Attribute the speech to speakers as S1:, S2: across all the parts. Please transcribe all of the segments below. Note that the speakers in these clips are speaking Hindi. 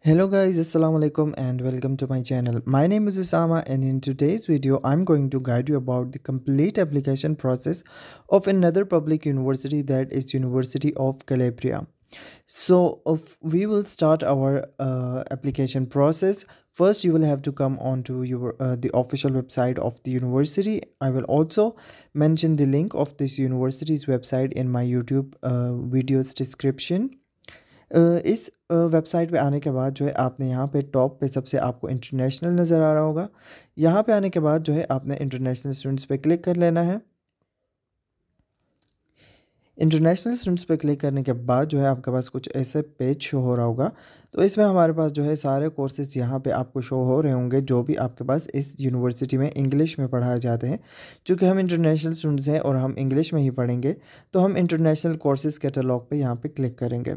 S1: Hello guys, assalamu alaikum and welcome to my channel. My name is Usama and in today's video I'm going to guide you about the complete application process of another public university, that is University of Calabria. So we will start our application process. First you will have to come onto your the official website of the university. I will also mention the link of this university's website in my YouTube videos description. इस वेबसाइट पे आने के बाद जो है आपने यहाँ पे टॉप पे सबसे आपको इंटरनेशनल नज़र आ रहा होगा। यहाँ पे आने के बाद जो है आपने इंटरनेशनल स्टूडेंट्स पे क्लिक कर लेना है। इंटरनेशनल स्टूडेंट्स पे क्लिक करने के बाद जो है आपके पास कुछ ऐसे पेज शो हो रहा होगा। तो इसमें हमारे पास जो है सारे कोर्सेज़ यहाँ पे आपको शो हो रहे होंगे जो भी आपके पास इस यूनिवर्सिटी में इंग्लिश में पढ़ाए जाते हैं। चूँकि हम इंटरनेशनल स्टूडेंट्स हैं और हम इंग्लिश में ही पढ़ेंगे तो हम इंटरनेशनल कोर्सेज़ कैटलॉग पे यहाँ पे क्लिक करेंगे।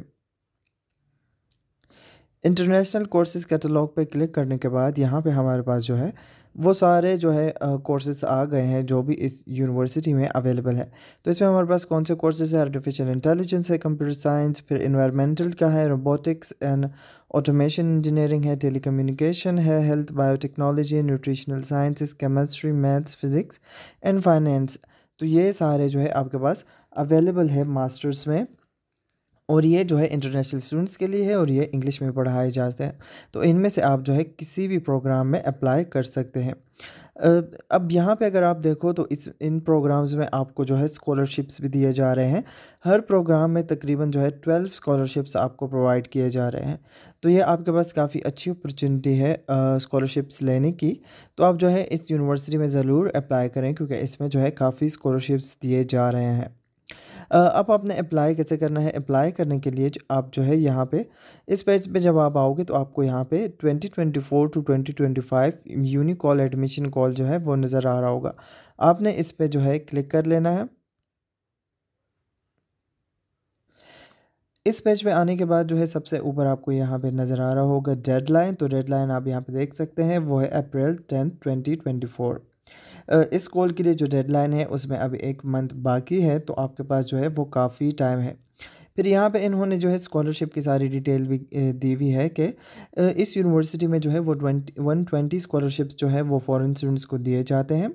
S1: इंटरनेशनल कोर्सेज़ कैटलॉग पे क्लिक करने के बाद यहाँ पे हमारे पास जो है वो सारे जो है कोर्सेज़ आ गए हैं जो भी इस यूनिवर्सिटी में अवेलेबल है। तो इसमें हमारे पास कौन से कोर्सेज़ है, आर्टिफिशियल इंटेलिजेंस है, कंप्यूटर साइंस, फिर इन्वायरमेंटल का है, रोबोटिक्स एंड ऑटोमेशन इंजीनियरिंग है, टेलीकम्युनिकेशन है, health biotechnology, nutritional sciences, chemistry, maths, physics and finance. तो ये सारे जो है आपके पास अवेलेबल है मास्टर्स में, और ये जो है इंटरनेशनल स्टूडेंट्स के लिए है और ये इंग्लिश में पढ़ाए जाते हैं। तो इनमें से आप जो है किसी भी प्रोग्राम में अप्लाई कर सकते हैं। अब यहाँ पे अगर आप देखो तो इन प्रोग्राम्स में आपको जो है स्कॉलरशिप्स भी दिए जा रहे हैं। हर प्रोग्राम में तकरीबन जो है 12 स्कॉलरशिप्स आपको प्रोवाइड किए जा रहे हैं। तो ये आपके पास काफ़ी अच्छी अपॉर्चुनिटी है स्कॉलरशिप्स लेने की। तो आप जो है इस यूनिवर्सिटी में ज़रूर अप्लाई करें क्योंकि इसमें जो है काफ़ी स्कॉलरशिप्स दिए जा रहे हैं। अब आपने अप्लाई कैसे करना है? अप्लाई करने के लिए आप जो है यहाँ पे इस पेज पे जब आप आओगे तो आपको यहाँ पे 2024 टू 2025 यूनिकॉल एडमिशन कॉल जो है वो नज़र आ रहा होगा। आपने इस पे जो है क्लिक कर लेना है। इस पेज पे आने के बाद जो है सबसे ऊपर आपको यहाँ पे नज़र आ रहा होगा डेडलाइन। तो डेडलाइन आप यहाँ पे देख सकते हैं वो है अप्रैल 10 2024। इस कॉल के लिए जो डेडलाइन है उसमें अभी 1 मंथ बाकी है, तो आपके पास जो है वो काफ़ी टाइम है। फिर यहाँ पे इन्होंने जो है स्कॉलरशिप की सारी डिटेल भी दी हुई है कि इस यूनिवर्सिटी में जो है वो 120 स्कॉलरशिप्स जो है वो फॉरेन स्टूडेंट्स को दिए जाते हैं।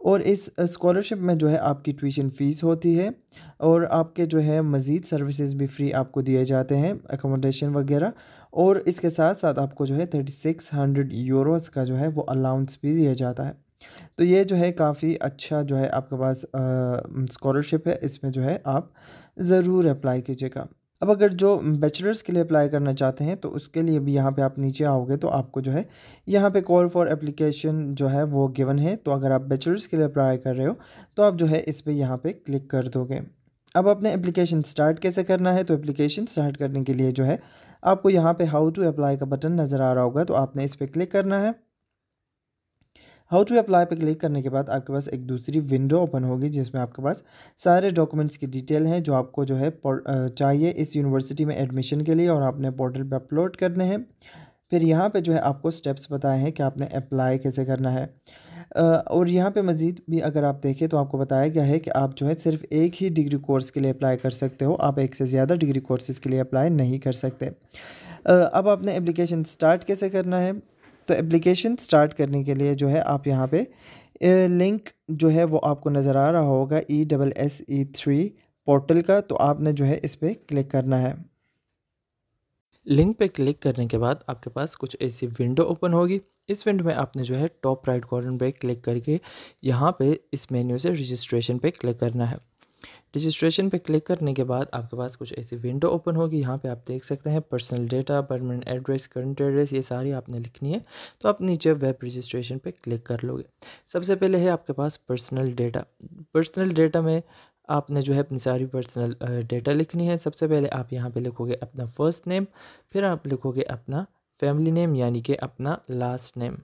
S1: और इस स्कॉलरशिप में जो है आपकी ट्यूशन फ़ीस होती है और आपके जो है मज़ीद सर्विसेज भी फ्री आपको दिए जाते हैं, अकोमोडेशन वगैरह। और इसके साथ साथ आपको जो है 3600 यूरोज़ का जो है वो अलाउंस भी दिया जाता है। तो ये जो है काफ़ी अच्छा जो है आपके पास स्कॉलरशिप है, इसमें जो है आप ज़रूर अप्लाई कीजिएगा। अब अगर जो बैचलर्स के लिए अप्लाई करना चाहते हैं तो उसके लिए भी यहाँ पे आप नीचे आओगे तो आपको जो है यहाँ पे कॉल फॉर एप्लीकेशन जो है वो गिवन है। तो अगर आप बैचलर्स के लिए अप्लाई कर रहे हो तो आप जो है इस पर यहाँ पे क्लिक कर दोगे। अब अपने एप्लीकेशन स्टार्ट कैसे करना है? तो एप्लीकेशन स्टार्ट करने के लिए जो है आपको यहाँ पे हाउ टू अप्लाई का बटन नज़र आ रहा होगा, तो आपने इस पर क्लिक करना है। हाउ टू अप्लाई पे क्लिक करने के बाद आपके पास एक दूसरी विंडो ओपन होगी जिसमें आपके पास सारे डॉक्यूमेंट्स की डिटेल हैं जो आपको जो है चाहिए इस यूनिवर्सिटी में एडमिशन के लिए, और आपने पोर्टल पे अपलोड करने हैं। फिर यहाँ पे जो है आपको स्टेप्स बताए हैं कि आपने अप्लाई कैसे करना है। और यहाँ पे मज़ीद भी अगर आप देखें तो आपको बताया गया है कि आप जो है सिर्फ एक ही डिग्री कोर्स के लिए अप्लाई कर सकते हो, आप एक से ज़्यादा डिग्री कोर्सेज़ के लिए अप्लाई नहीं कर सकते। अब आपने एप्लीकेशन स्टार्ट कैसे करना है? तो एप्लीकेशन स्टार्ट करने के लिए जो है आप यहाँ पे लिंक जो है वो आपको नज़र आ रहा होगा ESSE3 पोर्टल का, तो आपने जो है इस पर क्लिक करना है। लिंक पे क्लिक करने के बाद आपके पास कुछ ऐसी विंडो ओपन होगी। इस विंडो में आपने जो है टॉप राइट कॉर्नर पे क्लिक करके यहाँ पे इस मेन्यू से रजिस्ट्रेशन पे क्लिक करना है। रजिस्ट्रेशन पे क्लिक करने के बाद आपके पास कुछ ऐसी विंडो ओपन होगी। यहाँ पे आप देख सकते हैं personal data, permanent address, current address, ये सारी आपने लिखनी है। तो आप नीचे वेब रजिस्ट्रेशन पे क्लिक कर लोगे। सबसे पहले है आपके पास पर्सनल डेटा। पर्सनल डेटा में आपने जो है अपनी सारी पर्सनल डेटा लिखनी है। सबसे पहले आप यहाँ पे लिखोगे अपना फर्स्ट नेम, फिर आप लिखोगे अपना फैमिली नेम यानी कि अपना लास्ट नेम।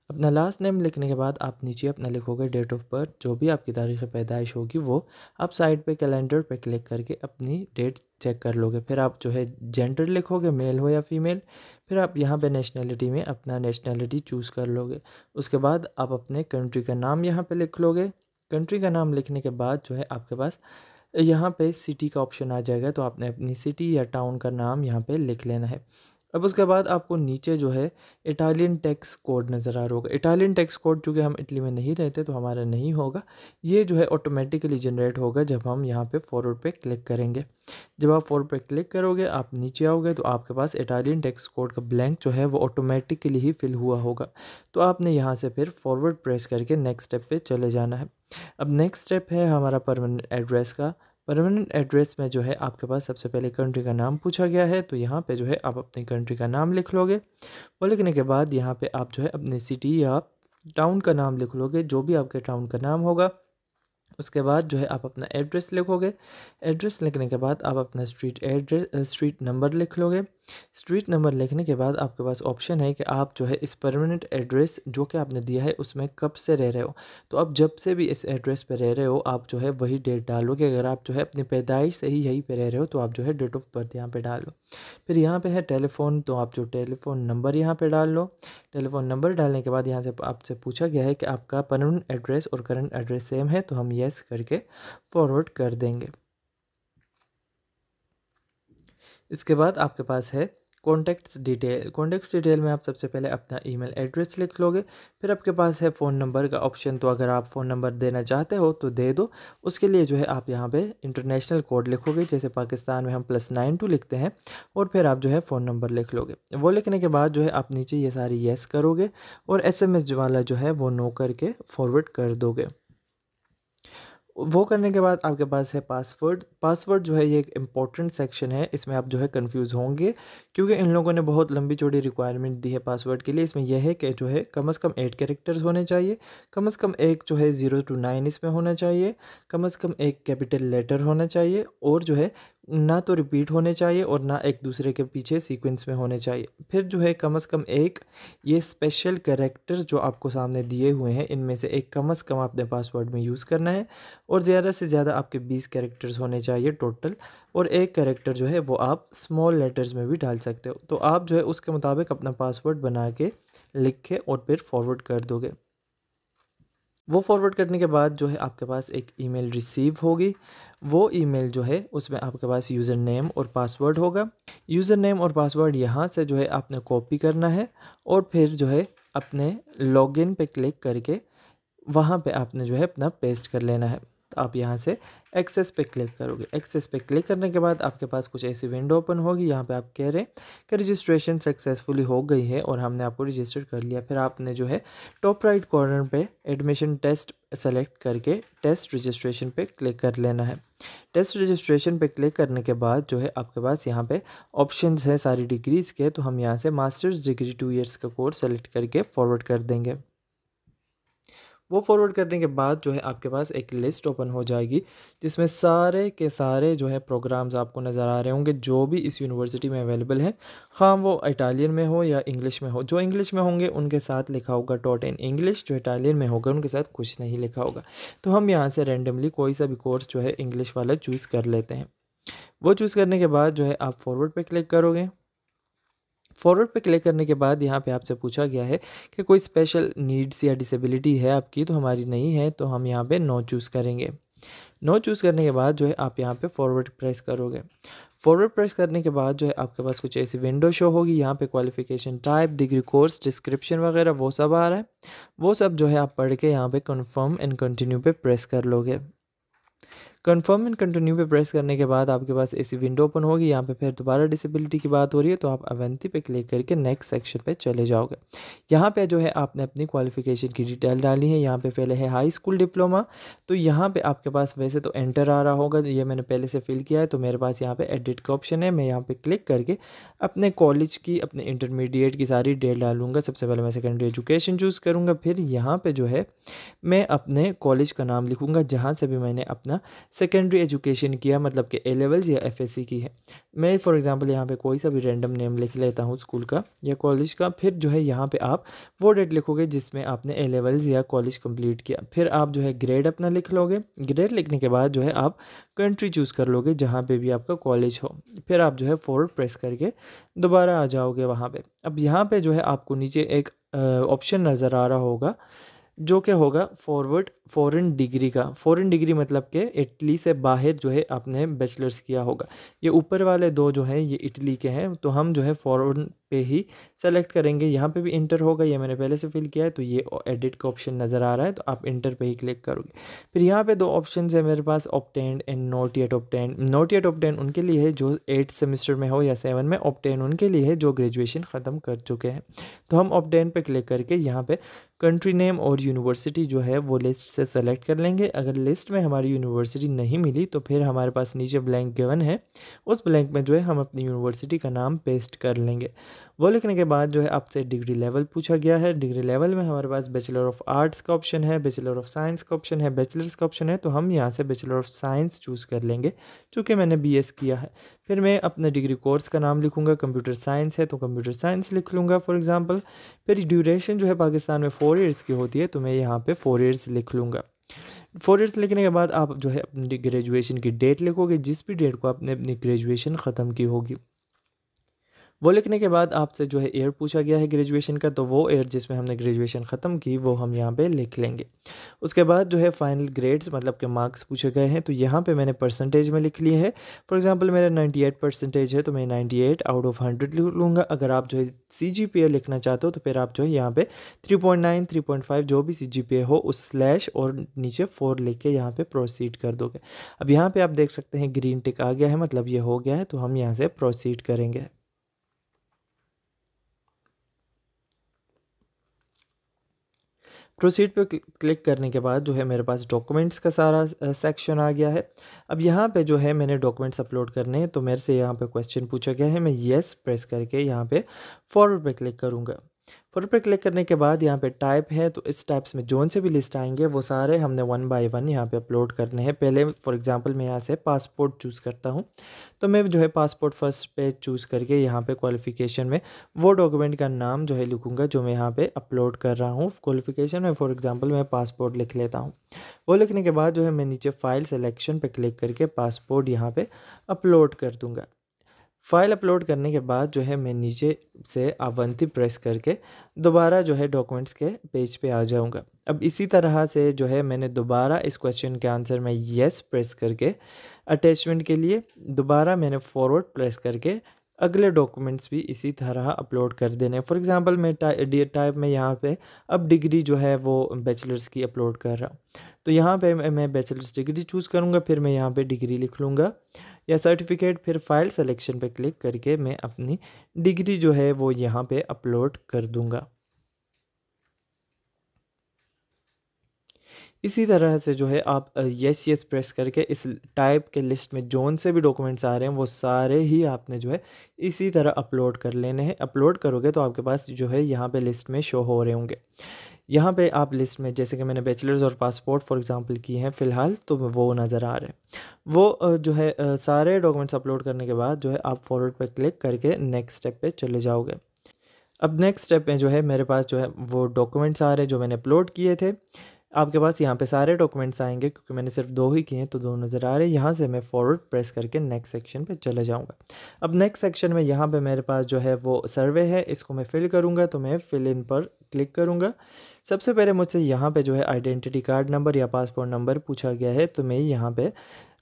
S1: अपना लास्ट नेम लिखने के बाद आप नीचे अपना लिखोगे डेट ऑफ बर्थ, जो भी आपकी तारीख़ पैदाइश होगी वो आप साइड पे कैलेंडर पे क्लिक करके अपनी डेट चेक कर लोगे। फिर आप जो है जेंडर लिखोगे, मेल हो या फीमेल। फिर आप यहाँ पे नेशनैलिटी में अपना नेशनैलिटी चूज़ कर लोगे। उसके बाद आप अपने कंट्री का नाम यहाँ पे लिख लोगे। कंट्री का नाम लिखने के बाद जो है आपके पास यहाँ पे सिटी का ऑप्शन आ जाएगा, तो आपने अपनी सिटी या टाउन का नाम यहाँ पे लिख लेना है। अब उसके बाद आपको नीचे जो है इटालियन टैक्स कोड नज़र आ रहा होगा। इटालियन टैक्स कोड चूँकि हम इटली में नहीं रहते तो हमारा नहीं होगा, ये जो है ऑटोमेटिकली जनरेट होगा जब हम यहाँ पे फॉरवर्ड पे क्लिक करेंगे। जब आप फॉरवर्ड पे क्लिक करोगे, आप नीचे आओगे तो आपके पास इटालियन टैक्स कोड का ब्लैंक जो है वो ऑटोमेटिकली ही फिल हुआ होगा। तो आपने यहाँ से फिर फॉरवर्ड प्रेस करके नेक्स्ट स्टेप पे चले जाना है। अब नेक्स्ट स्टेप है हमारा परमानेंट एड्रेस का। परमानेंट एड्रेस में जो है आपके पास सबसे पहले कंट्री का नाम पूछा गया है, तो यहाँ पे जो है आप अपनी कंट्री का नाम लिख लोगे। वो लिखने के बाद यहाँ पे आप जो है अपनी सिटी या टाउन का नाम लिख लोगे, जो भी आपके टाउन का नाम होगा। उसके बाद जो है आप अपना एड्रेस लिखोगे। एड्रेस लिखने के बाद आप अपना स्ट्रीट नंबर लिख लोगे। स्ट्रीट नंबर लिखने के बाद आपके पास ऑप्शन है कि आप जो है इस परमानेंट एड्रेस जो कि आपने दिया है उसमें कब से रह रहे हो। तो आप जब से भी इस एड्रेस पे रह रहे हो आप जो है वही डेट डालोगे। अगर आप जो है अपनी पैदाइश से ही यहीं पे रह रहे हो तो आप जो है डेट ऑफ बर्थ यहाँ पे डालो। फिर यहाँ पे है टेलीफोन, तो आप जो टेलीफोन नंबर यहाँ पे डाल लो। टेलीफोन नंबर डालने के बाद यहाँ से आपसे पूछा गया है कि आपका परमानेंट एड्रेस और करंट एड्रेस सेम है, तो हम येस करके फॉरवर्ड कर देंगे। इसके बाद आपके पास है कॉन्टैक्ट्स डिटेल। कॉन्टैक्ट्स डिटेल में आप सबसे पहले अपना ईमेल एड्रेस लिख लोगे। फिर आपके पास है फ़ोन नंबर का ऑप्शन, तो अगर आप फ़ोन नंबर देना चाहते हो तो दे दो। उसके लिए जो है आप यहाँ पे इंटरनेशनल कोड लिखोगे, जैसे पाकिस्तान में हम +92 लिखते हैं, और फिर आप जो है फ़ोन नंबर लिख लोगे। वो लिखने के बाद जो है आप नीचे ये सारी येस करोगे और SMS वाला जो है वो नो करके फॉरवर्ड कर दोगे। वो करने के बाद आपके पास है पासवर्ड। पासवर्ड जो है ये एक इम्पॉर्टेंट सेक्शन है, इसमें आप जो है कंफ्यूज होंगे क्योंकि इन लोगों ने बहुत लंबी चौड़ी रिक्वायरमेंट दी है पासवर्ड के लिए। इसमें यह है कि जो है कम से कम 8 कैरेक्टर्स होने चाहिए, कम से कम एक जो है 0 to 9 इसमें होना चाहिए, कम से कम एक कैपिटल लेटर होना चाहिए, और जो है ना तो रिपीट होने चाहिए और ना एक दूसरे के पीछे सीक्वेंस में होने चाहिए। फिर जो है कम से कम एक ये स्पेशल कैरेक्टर्स जो आपको सामने दिए हुए हैं इनमें से एक कम से कम आपने पासवर्ड में यूज़ करना है, और ज़्यादा से ज़्यादा आपके 20 कैरेक्टर्स होने चाहिए टोटल, और एक कैरेक्टर जो है वो आप स्मॉल लेटर्स में भी डाल सकते हो। तो आप जो है उसके मुताबिक अपना पासवर्ड बना के लिख के और फिर फॉरवर्ड कर दोगे। वो फॉरवर्ड करने के बाद जो है आपके पास एक ईमेल रिसीव होगी। वो ईमेल जो है उसमें आपके पास यूज़र नेम और पासवर्ड होगा। यूज़र नेम और पासवर्ड यहाँ से जो है आपने कॉपी करना है और फिर जो है अपने लॉगिन पे क्लिक करके वहाँ पे आपने जो है अपना पेस्ट कर लेना है। तो आप यहाँ से एक्सेस पे क्लिक करोगे। एक्सेस पे क्लिक करने के बाद आपके पास कुछ ऐसी विंडो ओपन होगी। यहाँ पे आप कह रहे हैं कि रजिस्ट्रेशन सक्सेसफुली हो गई है और हमने आपको रजिस्टर कर लिया। फिर आपने जो है टॉप राइट कॉर्नर पे एडमिशन टेस्ट सेलेक्ट करके टेस्ट रजिस्ट्रेशन पे क्लिक कर लेना है। टेस्ट रजिस्ट्रेशन पे क्लिक करने के बाद जो है आपके पास यहाँ पे ऑप्शंस हैं सारी डिग्रीज़ के, तो हम यहाँ से मास्टर्स डिग्री 2 ईयर्स का कोर्स सेलेक्ट करके फॉरवर्ड कर देंगे। वो फॉरवर्ड करने के बाद जो है आपके पास एक लिस्ट ओपन हो जाएगी जिसमें सारे के सारे जो है प्रोग्राम्स आपको नज़र आ रहे होंगे जो भी इस यूनिवर्सिटी में अवेलेबल हैं, हाँ वो इटालियन में हो या इंग्लिश में हो। जो इंग्लिश में होंगे उनके साथ लिखा होगा टॉट इन इंग्लिश, जो इटालियन में होगा उनके साथ कुछ नहीं लिखा होगा। तो हम यहाँ से रेंडमली कोई सा भी कोर्स जो है इंग्लिश वाला चूज़ कर लेते हैं। वो चूज़ करने के बाद जो है आप फॉरवर्ड पर क्लिक करोगे। फॉरवर्ड पे क्लिक करने के बाद यहाँ पे आपसे पूछा गया है कि कोई स्पेशल नीड्स या डिसेबिलिटी है आपकी, तो हमारी नहीं है, तो हम यहाँ पे नो चूज़ करेंगे। नो चूज़ करने के बाद जो है आप यहाँ पे फॉरवर्ड प्रेस करोगे। फॉरवर्ड प्रेस करने के बाद जो है आपके पास कुछ ऐसी विंडो शो होगी। यहाँ पे qualification type, degree, course, description वगैरह वो सब आ रहा है। वो सब जो है आप पढ़ के यहाँ पे कन्फर्म एंड कंटिन्यू पे प्रेस कर लोगे। कन्फर्म एंड कंटिन्यू पे प्रेस करने के बाद आपके पास ऐसी विंडो ओपन होगी। यहाँ पे फिर दोबारा डिसेबिलिटी की बात हो रही है, तो आप अवेंती पे क्लिक करके नेक्स्ट सेक्शन पे चले जाओगे। यहाँ पे जो है आपने अपनी क्वालिफिकेशन की डिटेल डाली है। यहाँ पे पहले है हाई स्कूल डिप्लोमा, तो यहाँ पे आपके पास वैसे तो एंटर आ रहा होगा, ये मैंने पहले से फिल किया है, तो मेरे पास यहाँ पे एडिट का ऑप्शन है। मैं यहाँ पे क्लिक करके अपने कॉलेज की, अपने इंटरमीडिएट की सारी डिटेल डालूंगा। सबसे पहले मैं सेकेंडरी एजुकेशन चूज़ करूँगा। फिर यहाँ पे जो है मैं अपने कॉलेज का नाम लिखूँगा जहाँ से भी मैंने अपना सेकेंडरी एजुकेशन किया, मतलब कि ए लेवल्स या FSC की है। मैं फॉर एग्जांपल यहाँ पे कोई सा भी रैंडम नेम लिख लेता हूँ स्कूल का या कॉलेज का। फिर जो है यहाँ पे आप वो डेट लिखोगे जिसमें आपने ए लेवल्स या कॉलेज कंप्लीट किया। फिर आप जो है ग्रेड अपना लिख लोगे। ग्रेड लिखने के बाद जो है आप कंट्री चूज़ कर लोगे जहाँ पर भी आपका कॉलेज हो। फिर आप जो है फॉरवर्ड प्रेस करके दोबारा आ जाओगे वहाँ पर। अब यहाँ पर जो है आपको नीचे एक ऑप्शन नज़र आ रहा होगा जो कि होगा फॉरवर्ड फॉरेन डिग्री का। फॉरेन डिग्री मतलब कि इटली से बाहर जो है आपने बैचलर्स किया होगा। ये ऊपर वाले दो जो हैं ये इटली के हैं, तो हम जो है फॉरेन पे ही सेलेक्ट करेंगे। यहाँ पे भी इंटर होगा, ये मैंने पहले से फिल किया है, तो ये एडिट का ऑप्शन नज़र आ रहा है, तो आप इंटर पे ही क्लिक करोगे। फिर यहाँ पे दो ऑप्शन है मेरे पास, obtained and not yet obtained. Not yet obtained उनके लिए है जो 8th सेमेस्टर में हो या 7 में, ऑब्टेन उनके लिए है जो ग्रेजुएशन ख़त्म कर चुके हैं। तो हम ऑब्टेन पे क्लिक करके यहाँ पे कंट्री नेम और यूनिवर्सिटी जो है वो लिस्ट से सेलेक्ट कर लेंगे। अगर लिस्ट में हमारी यूनिवर्सिटी नहीं मिली तो फिर हमारे पास नीचे ब्लैंक गिवन है, उस ब्लैंक में जो है हम अपनी यूनिवर्सिटी का नाम पेस्ट कर लेंगे। वो लिखने के बाद जो है आपसे डिग्री लेवल पूछा गया है। डिग्री लेवल में हमारे पास बैचलर ऑफ आर्ट्स का ऑप्शन है, बैचलर ऑफ साइंस का ऑप्शन है, बैचलर्स का ऑप्शन है, तो हम यहाँ से बैचलर ऑफ साइंस चूज़ कर लेंगे चूँकि मैंने बीएस किया है। फिर मैं अपने डिग्री कोर्स का नाम लिखूँगा, कंप्यूटर साइंस है तो कंप्यूटर साइंस लिख लूँगा फॉर एग्जांपल। फिर ड्यूरेशन जो है पाकिस्तान में 4 ईयर्स की होती है, तो मैं यहाँ पे 4 ईयर्स लिख लूँगा। 4 ईयर्स लिखने के बाद आप जो है अपनी ग्रेजुएशन की डेट लिखोगे, जिस भी डेट को आपने अपनी ग्रेजुएशन ख़त्म की होगी। वो लिखने के बाद आपसे जो है ईयर पूछा गया है ग्रेजुएशन का, तो वो ईयर जिसमें हमने ग्रेजुएशन ख़त्म की वो हम यहाँ पे लिख लेंगे। उसके बाद जो है फाइनल ग्रेड्स मतलब के मार्क्स पूछे गए हैं, तो यहाँ पे मैंने परसेंटेज में लिख लिए है। फॉर एग्जांपल मेरा 98 परसेंटेज है, तो मैं 98 आउट ऑफ 100 लिख लूँगा। अगर आप जो है CGPA लिखना चाहते हो तो फिर आप जो है यहाँ पे 3.9 3.5 जो भी CGPA हो उस स्लैश और नीचे 4 लिख के यहाँ पे प्रोसीड कर दोगे। अब यहाँ पे आप देख सकते हैं ग्रीन टिक आ गया है, मतलब ये हो गया है, तो हम यहाँ से प्रोसीड करेंगे। प्रोसीड पे क्लिक करने के बाद जो है मेरे पास डॉक्यूमेंट्स का सारा सेक्शन आ गया है। अब यहाँ पे जो है मैंने डॉक्यूमेंट्स अपलोड करने हैं, तो मेरे से यहाँ पे क्वेश्चन पूछा गया है, मैं येस प्रेस करके यहाँ पे फॉरवर्ड पे क्लिक करूँगा। फॉरवर्ड पे क्लिक करने के बाद यहाँ पे टाइप है, तो इस टाइप्स में जोन से भी लिस्ट आएंगे वो सारे हमने 1 बाय 1 यहाँ पे अपलोड करने हैं। पहले फॉर एग्जांपल मैं यहाँ से पासपोर्ट चूज़ करता हूँ, तो मैं जो है पासपोर्ट फर्स्ट पे चूज़ करके यहाँ पे क्वालिफ़िकेशन में वो डॉक्यूमेंट का नाम जो है लिखूँगा जो मैं यहाँ पे अपलोड कर रहा हूँ। क्वालिफ़िकेशन में फॉर एग्जांपल मैं पासपोर्ट लिख लेता हूँ। वो लिखने के बाद जो है मैं नीचे फाइल सिलेक्शन पे क्लिक करके पासपोर्ट यहाँ पे अपलोड कर दूँगा। फाइल अपलोड करने के बाद जो है मैं नीचे से अवंती प्रेस करके दोबारा जो है डॉक्यूमेंट्स के पेज पे आ जाऊंगा। अब इसी तरह से जो है मैंने दोबारा इस क्वेश्चन के आंसर में येस प्रेस करके अटैचमेंट के लिए दोबारा मैंने फॉरवर्ड प्रेस करके अगले डॉक्यूमेंट्स भी इसी तरह अपलोड कर देने। फॉर एग्जांपल मैं टाइप में यहाँ पे अब डिग्री जो है वो बैचलर्स की अपलोड कर रहा हूँ, तो यहाँ पे मैं बैचलर्स डिग्री चूज़ करूँगा, फिर मैं यहाँ पे डिग्री लिख लूँगा या सर्टिफिकेट, फिर फाइल सिलेक्शन पे क्लिक करके मैं अपनी डिग्री जो है वो यहाँ पे अपलोड कर दूँगा। इसी तरह से जो है आप येस येस प्रेस करके इस टाइप के लिस्ट में जोन से भी डॉक्यूमेंट्स आ रहे हैं वो सारे ही आपने जो है इसी तरह अपलोड कर लेने हैं। अपलोड करोगे तो आपके पास जो है यहाँ पे लिस्ट में शो हो रहे होंगे। यहाँ पे आप लिस्ट में जैसे कि मैंने बैचलर्स और पासपोर्ट फॉर एग्जांपल किए हैं फ़िलहाल, तो वो नज़र आ रहे हैं। वो जो है सारे डॉक्यूमेंट्स अपलोड करने के बाद जो है आप फॉरवर्ड पर क्लिक करके नेक्स्ट स्टेप पे चले जाओगे। अब नेक्स्ट स्टेप में जो है मेरे पास जो है वो डॉक्यूमेंट्स आ रहे हैं जो मैंने अपलोड किए थे। आपके पास यहाँ पे सारे डॉक्यूमेंट्स आएंगे क्योंकि मैंने सिर्फ 2 ही किए हैं, तो 2 नज़र आ रहे हैं। यहाँ से मैं फॉरवर्ड प्रेस करके नेक्स्ट सेक्शन पे चले जाऊँगा। अब नेक्स्ट सेक्शन में यहाँ पे मेरे पास जो है वो सर्वे है, इसको मैं फिल करूँगा, तो मैं फिल इन पर क्लिक करूँगा। सबसे पहले मुझसे यहाँ पे जो है आइडेंटिटी कार्ड नंबर या पासपोर्ट नंबर पूछा गया है, तो मैं यहाँ पे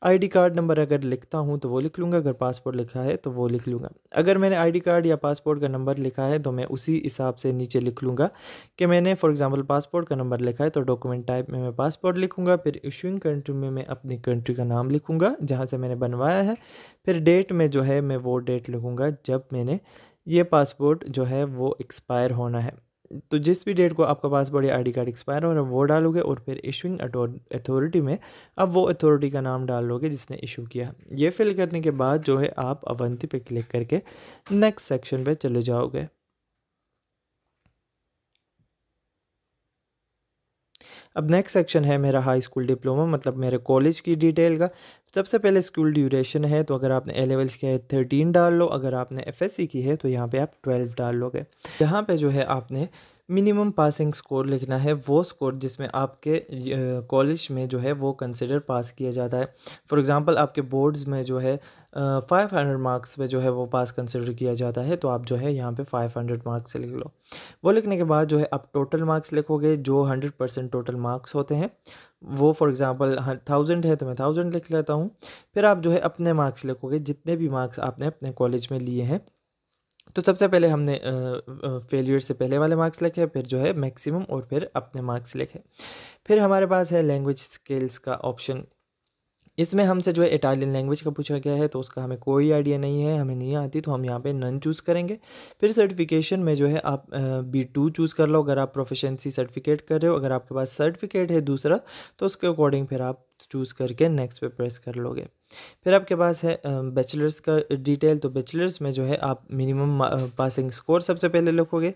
S1: आईडी कार्ड नंबर अगर लिखता हूँ तो वो लिख लूँगा, अगर पासपोर्ट लिखा है तो वो लिख लूँगा। अगर मैंने आईडी कार्ड या पासपोर्ट का नंबर लिखा है तो मैं उसी हिसाब से नीचे लिख लूँगा कि मैंने फॉर एग्जांपल पासपोर्ट का नंबर लिखा है, तो डॉक्यूमेंट टाइप में मैं पासपोर्ट लिखूँगा। फिर इशूइंग कंट्री में मैं अपनी कंट्री का नाम लिखूँगा जहाँ से मैंने बनवाया है। फिर डेट में जो है मैं वो डेट लिखूँगा जब मैंने ये पासपोर्ट जो है वो एक्सपायर होना है। तो जिस भी डेट को आपका पासपोर्ट या आईडी कार्ड एक्सपायर हो रहा है वो डालोगे, और फिर इशूइंग अथॉरिटी में अब वो अथॉरिटी का नाम डाल लोगे जिसने इशू किया। ये फिल करने के बाद जो है आप अवंती पे क्लिक करके नेक्स्ट सेक्शन पे चले जाओगे। अब नेक्स्ट सेक्शन है मेरा हाई स्कूल डिप्लोमा, मतलब मेरे कॉलेज की डिटेल का। सबसे पहले स्कूल ड्यूरेशन है, तो अगर आपने A-levels किया है 13 डाल लो, अगर आपने FSC की है तो यहाँ पे आप 12 डाल लोगे। यहाँ पे जो है आपने मिनिमम पासिंग स्कोर लिखना है, वो स्कोर जिसमें आपके कॉलेज में जो है वो कंसिडर पास किया जाता है। फॉर एग्ज़ाम्पल आपके बोर्ड्स में जो है 500 मार्क्स पे जो है वो पास कंसिडर किया जाता है, तो आप जो है यहाँ पे 500 मार्क्स से लिख लो। वो लिखने के बाद जो है आप टोटल मार्क्स लिखोगे, जो 100% टोटल मार्क्स होते हैं वो फॉर एग्ज़ाम्पल 1000 है तो मैं 1000 लिख लेता हूँ। फिर आप जो है अपने मार्क्स लिखोगे, जितने भी मार्क्स आपने अपने कॉलेज में लिए हैं। तो सबसे पहले हमने फेलियर से पहले वाले मार्क्स लिखे, फिर जो है मैक्सिमम और फिर अपने मार्क्स लिखे। फिर हमारे पास है लैंग्वेज स्किल्स का ऑप्शन। इसमें हमसे जो है इटालियन लैंग्वेज का पूछा गया है, तो उसका हमें कोई आइडिया नहीं है, हमें नहीं आती, तो हम यहाँ पे नन चूज़ करेंगे। फिर सर्टिफिकेशन में जो है आप B2 चूज़ कर लो अगर आप प्रोफिशिएंसी सर्टिफिकेट कर रहे हो। अगर आपके पास सर्टिफिकेट है दूसरा तो उसके अकॉर्डिंग फिर आप चूज़ करके नेक्स्ट पे प्रेस कर लोगे। फिर आपके पास है बैचलर्स का डिटेल। तो बैचलर्स में जो है आप मिनिमम पासिंग स्कोर सबसे पहले लिखोगे।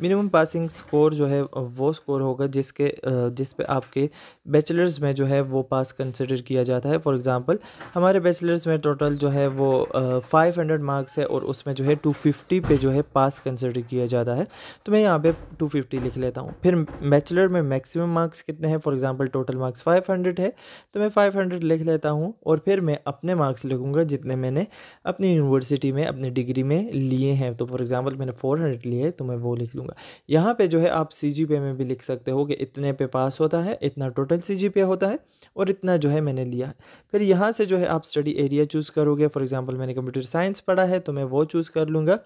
S1: मिनिमम पासिंग स्कोर जो है वो स्कोर होगा जिस पे आपके बैचलर्स में जो है वो पास कंसिडर किया जाता है। फॉर एग्ज़ाम्पल हमारे बैचलर्स में टोटल जो है वो 500 मार्क्स है और उसमें जो है 250 पे जो है पास कंसिडर किया जाता है, तो मैं यहाँ पे 250 लिख लेता हूँ। फिर बैचलर में मैक्सिमम मार्क्स कितने हैं, फॉर एग्ज़ाम्पल टोटल मार्क्स 500 है तो मैं 500 लिख लेता हूँ। और फिर मैं अपने मार्क्स लिखूँगा जितने मैंने अपनी यूनिवर्सिटी में अपनी डिग्री में लिए हैं। तो फॉर एग्ज़ाम्पल मैंने 400 लिए तो मैं वो लिख लूँगा। यहाँ पे जो है आप CGPA में भी लिख सकते हो कि इतने पे पास होता है, इतना टोटल CGPA होता है और इतना जो है मैंने लिया है। फिर यहाँ से जो है आप स्टडी एरिया चूज़ करोगे। फॉर एग्ज़ाम्पल मैंने कंप्यूटर साइंस पढ़ा है तो मैं वो चूज़ कर लूँगा।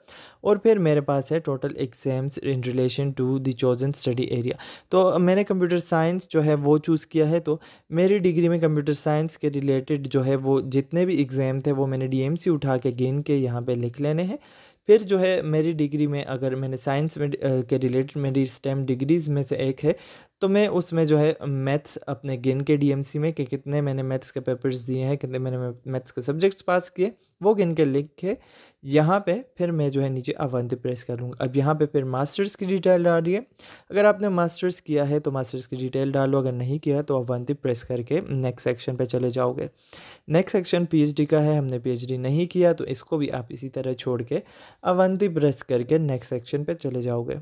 S1: और फिर मेरे पास है total exams in relation to the chosen study area. तो मैंने कंप्यूटर साइंस जो है वो चूज़ किया है, तो मेरी डिग्री में कंप्यूटर साइंस के रिलेटेड जो है वो जितने भी एग्ज़ाम थे वो मैंने DMC उठा के गिन के यहाँ पे लिख लेने हैं। फिर जो है मेरी डिग्री में अगर मैंने साइंस में के रिलेटेड मेरी स्टेम डिग्रीज़ में से एक है, तो मैं उसमें जो है मैथ्स अपने गिन के DMC में कि कितने मैंने मैथ्स के पेपर्स दिए हैं, कितने मैंने मैथ्स के सब्जेक्ट्स पास किए, वो गिन के लिख के यहाँ पे फिर मैं जो है नीचे अवंती प्रेस करूँगा। अब यहाँ पे फिर मास्टर्स की डिटेल आ रही है। अगर आपने मास्टर्स किया है तो मास्टर्स की डिटेल डालो, अगर नहीं किया तो अवंती प्रेस करके नेक्स्ट सेक्शन पे चले जाओगे। नेक्स्ट सेक्शन PhD का है, हमने PhD नहीं किया तो इसको भी आप इसी तरह छोड़ के अवंती प्रेस करके नेक्स्ट सेक्शन पे चले जाओगे।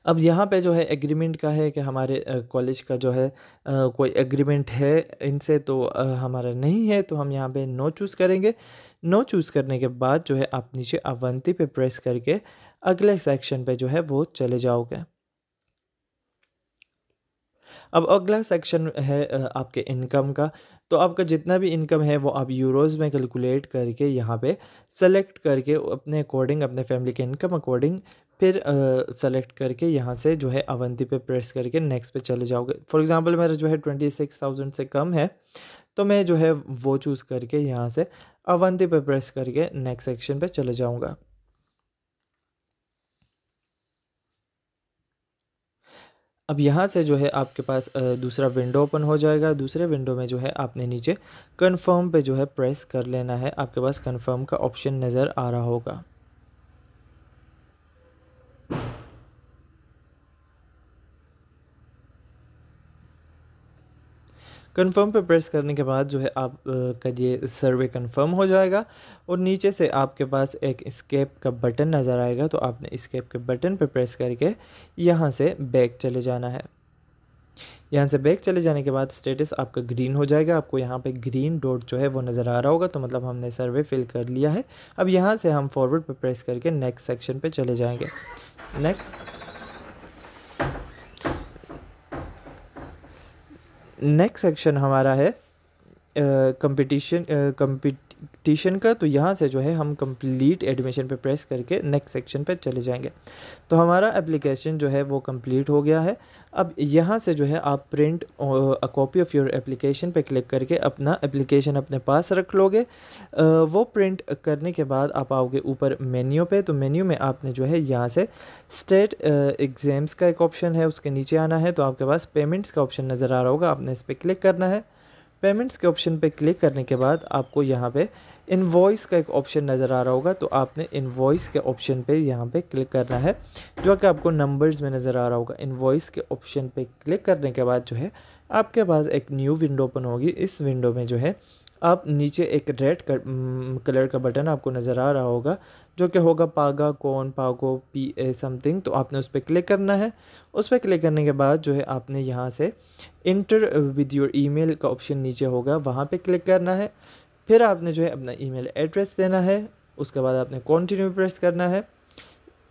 S1: अब यहाँ पे जो है एग्रीमेंट का है कि हमारे कॉलेज का जो है कोई एग्रीमेंट है इनसे, तो हमारा नहीं है, तो हम यहाँ पे नो चूज़ करेंगे। नो चूज़ करने के बाद जो है आप नीचे अवंती पे प्रेस करके अगले सेक्शन पे जो है वो चले जाओगे। अब अगला सेक्शन है आपके इनकम का। तो आपका जितना भी इनकम है वो आप यूरोज़ में कैलकुलेट करके यहाँ पे सेलेक्ट करके अपने अकॉर्डिंग, अपने फैमिली के इनकम अकॉर्डिंग फिर सेलेक्ट करके यहाँ से जो है अवंती पे प्रेस करके नेक्स्ट पे चले जाओगे। फॉर एग्ज़ाम्पल मेरा जो है 26,000 से कम है, तो मैं जो है वो चूज़ करके यहाँ से अवंती पे प्रेस करके नेक्स्ट सेक्शन पे चले जाऊँगा। अब यहाँ से जो है आपके पास दूसरा विंडो ओपन हो जाएगा। दूसरे विंडो में जो है आपने नीचे कन्फर्म पे जो है प्रेस कर लेना है। आपके पास कन्फर्म का ऑप्शन नज़र आ रहा होगा। कन्फर्म पे प्रेस करने के बाद जो है आप का ये सर्वे कन्फर्म हो जाएगा और नीचे से आपके पास एक एस्केप का बटन नज़र आएगा। तो आपने एस्केप के बटन पे प्रेस करके यहाँ से बैक चले जाना है। यहाँ से बैक चले जाने के बाद स्टेटस आपका ग्रीन हो जाएगा। आपको यहाँ पे ग्रीन डॉट जो है वो नज़र आ रहा होगा, तो मतलब हमने सर्वे फिल कर लिया है। अब यहाँ से हम फॉरवर्ड पे प्रेस करके नेक्स्ट सेक्शन पे चले जाएंगे। नेक्स्ट सेक्शन हमारा है कंपटीशन का। तो यहाँ से जो है हम कंप्लीट एडमिशन पे प्रेस करके नेक्स्ट सेक्शन पे चले जाएंगे। तो हमारा एप्लीकेशन जो है वो कंप्लीट हो गया है। अब यहाँ से जो है आप print a copy of your application पे क्लिक करके अपना एप्लीकेशन अपने पास रख लोगे। वो प्रिंट करने के बाद आप आओगे ऊपर मेन्यू पे। तो मेन्यू में आपने जो है यहाँ से स्टेट एग्ज़ाम्स का एक ऑप्शन है, उसके नीचे आना है। तो आपके पास पेमेंट्स का ऑप्शन नज़र आ रहा होगा, आपने इस पर क्लिक करना है। पेमेंट्स के ऑप्शन पे क्लिक करने के बाद आपको यहाँ पे इनवॉइस का एक ऑप्शन नज़र आ रहा होगा। तो आपने इनवॉइस के ऑप्शन पे यहाँ पे क्लिक करना है, जो कि आपको नंबर्स में नज़र आ रहा होगा। इनवॉइस के ऑप्शन पे क्लिक करने के बाद जो है आपके पास एक न्यू विंडो ओपन होगी। इस विंडो में जो है आप नीचे एक रेड कलर का बटन आपको नज़र आ रहा होगा जो कि होगा पागा कौन पागो PA समथिंग, तो आपने उस पर क्लिक करना है। उस पर क्लिक करने के बाद जो है आपने यहाँ से इंटर विद योर ईमेल का ऑप्शन नीचे होगा, वहाँ पे क्लिक करना है। फिर आपने जो है अपना ईमेल एड्रेस देना है, उसके बाद आपने कंटिन्यू प्रेस करना है।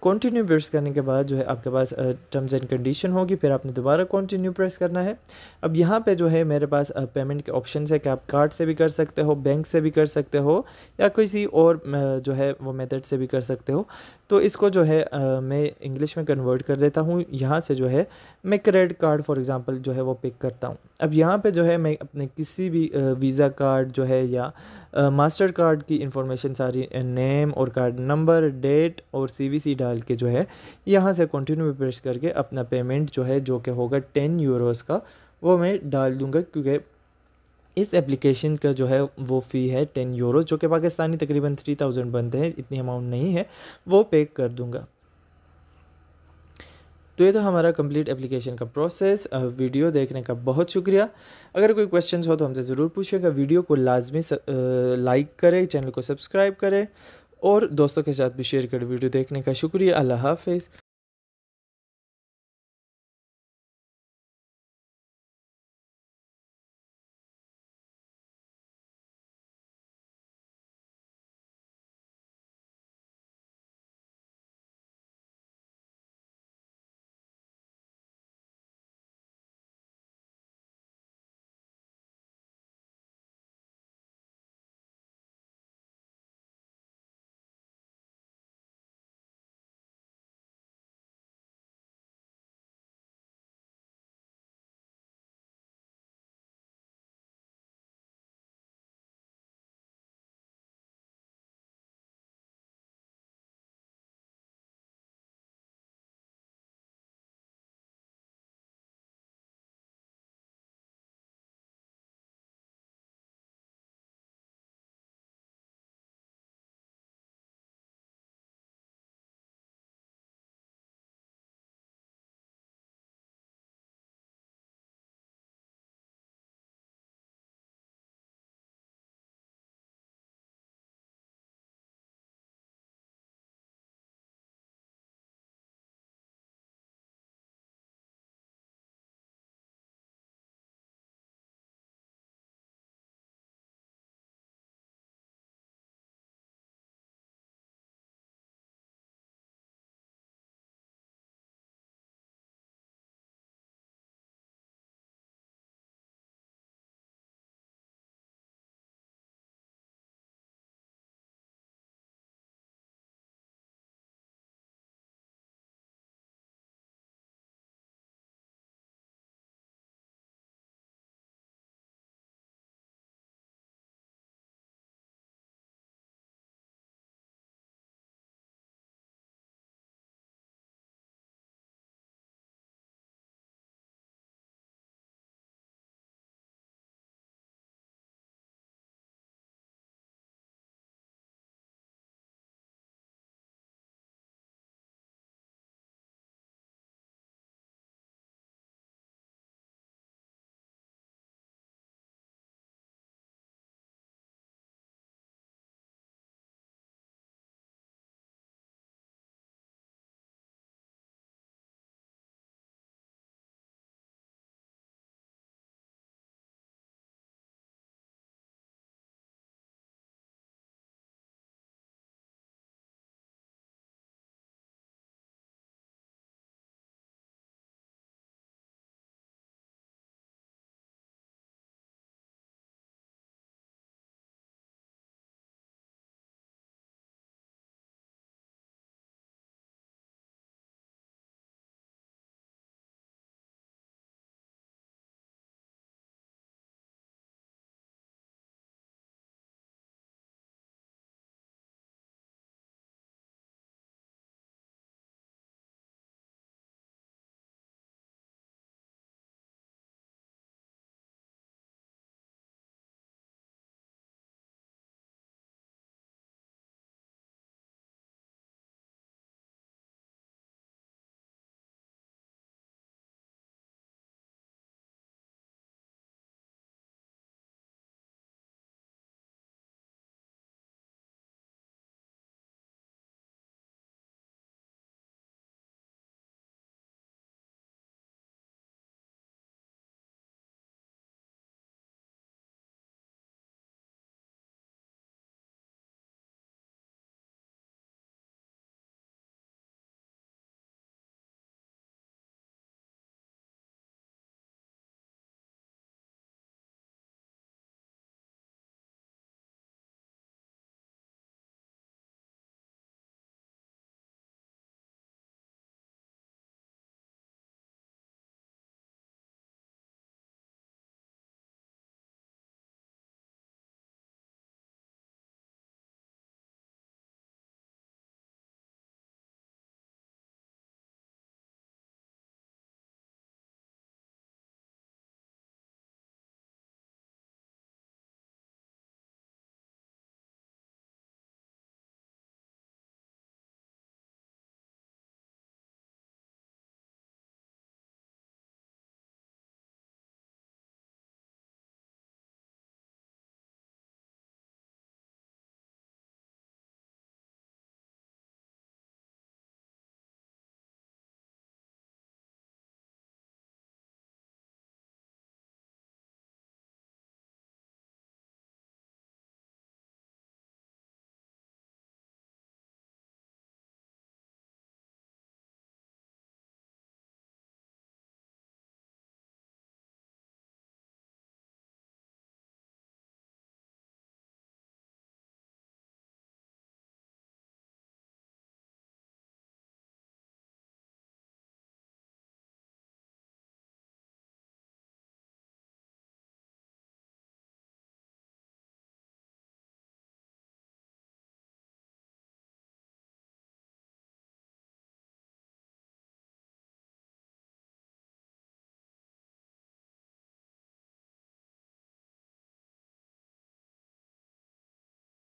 S1: कंटिन्यू प्रेस करने के बाद जो है आपके पास टर्म्स एंड कंडीशन होगी, फिर आपने दोबारा कंटिन्यू प्रेस करना है। अब यहाँ पे जो है मेरे पास पेमेंट के ऑप्शन है कि आप कार्ड से भी कर सकते हो, बैंक से भी कर सकते हो, या किसी और जो है वो मेथड से भी कर सकते हो। तो इसको जो है मैं इंग्लिश में कन्वर्ट कर देता हूँ। यहाँ से जो है मैं क्रेडिट कार्ड फॉर एग्ज़ाम्पल जो है वो पिक करता हूँ। अब यहाँ पे जो है मैं अपने किसी भी वीज़ा कार्ड जो है या मास्टर कार्ड की इंफॉर्मेशन सारी नेम और कार्ड नंबर, डेट और CVC डाल के जो है यहाँ से कंटिन्यू प्रेस करके अपना पेमेंट जो है जो कि होगा 10 यूरोज़ का, वो मैं डाल दूँगा, क्योंकि इस एप्लीकेशन का जो है वो फ़ी है 10 यूरो, जो कि पाकिस्तानी तकरीबन 3000 बनते हैं, इतनी अमाउंट नहीं है, वो पे कर दूँगा। तो ये तो हमारा कंप्लीट एप्लीकेशन का प्रोसेस। वीडियो देखने का बहुत शुक्रिया। अगर कोई क्वेश्चंस हो तो हमसे ज़रूर पूछिएगा। वीडियो को लाजमी लाइक करें, चैनल को सब्सक्राइब करें और दोस्तों के साथ भी शेयर करें। वीडियो देखने का शुक्रिया। अल्लाह हाफ़िज़।